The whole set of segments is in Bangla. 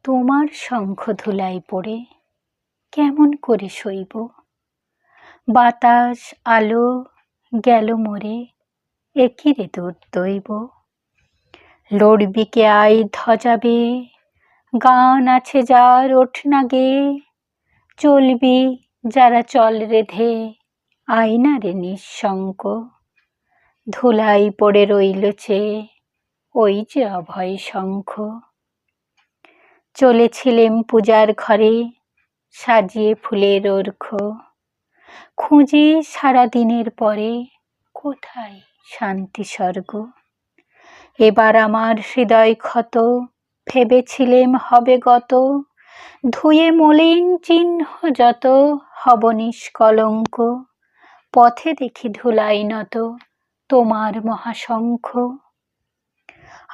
তোমার শঙ্খ ধুলায় পড়ে কেমন করে সইব? বাতাস আলো গেল মরে, একি রে দুর্দৈব। লড়বি কে আয় ধ্বজাবে, গান আছে যার ওঠ না গে, চলবি যারা চল রেধে, আয় না রে নিঃশঙ্ক। ধুলায় পড়ে রইল চেয়ে ওই যে অভয় শঙ্খ। চলেছিলেম পূজার ঘরে সাজিয়ে ফুলের অর্ঘ্য, খুঁজি সারা দিনের পরে কোথায় শান্তি স্বর্গ। এবার আমার হৃদয় ক্ষত, ভেবেছিলেম হবে গত, ধুয়ে মলিন চিহ্ন যত হব নিষ্কলঙ্ক। পথে দেখি ধুলাই নত তোমার মহাশঙ্খ।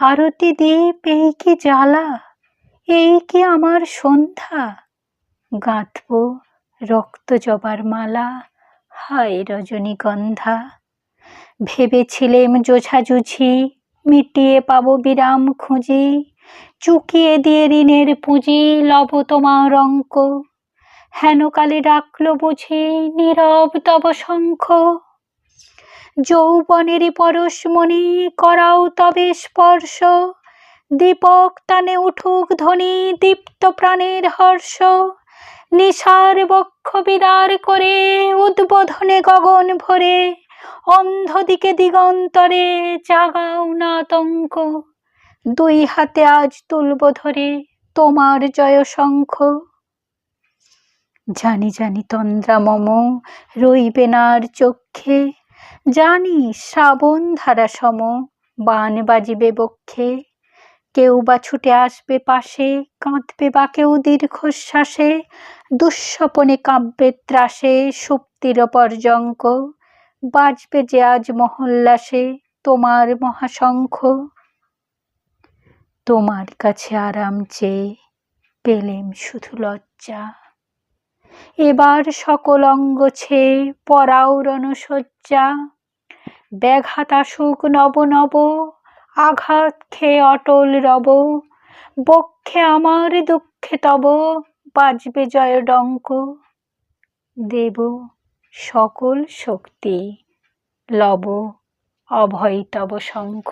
আরতি দীপ এই কি জ্বালা, এই কি আমার সন্ধ্যা, গাঁথব রক্ত জবার মালা, হায় রজনীগন্ধা। ভেবেছিলেম জোছাজুঝি মিটিয়ে পাবো বিরাম খুঁজি, চুকিয়ে দিয়ে ঋণের পুঁজি লব তোমার অঙ্ক। হেনকালে ডাকলো বুঝি নীরব তব শঙ্খ। যৌবনেরই পরশমণি করাও তবে স্পর্শ, দীপক টানে উঠুক ধ্বনি দীপ্ত প্রাণের হর্ষ। নিশার বক্ষ বিদার করে উদ্বোধনে গগন ভরে, অন্ধ দিকে দিগন্তরে জাগাও না আতঙ্ক। দুই হাতে আজ তুলব ধরে তোমার জয় শঙ্খ। জানি জানি তন্দ্রা মম রইবে না আর চক্ষে, জানি শ্রাবণ ধারা সম বাণ বাজিবে বক্ষে। কেউ বা ছুটে আসবে পাশে, কাঁদবে বা কেউ দীর্ঘশ্বাসে, দুঃস্বপনে কাব্যে ত্রাসে সুপ্তির পর্যঙ্ক। বাজবে যে আজ মহোল্লাসে তোমার মহাশঙ্খ। তোমার কাছে আরাম চেয়ে পেলেম শুধু লজ্জা, এবার সকল অঙ্গ ছেয়ে পরাও রণশয্যা। ব্যাঘাত আসুক নব নব, আঘাত খেয়ে অটল রব, বক্ষে আমার দুঃখে তব বাজবে জয় ডঙ্ক। দেব সকল শক্তি, লব অভয় তব শঙ্খ।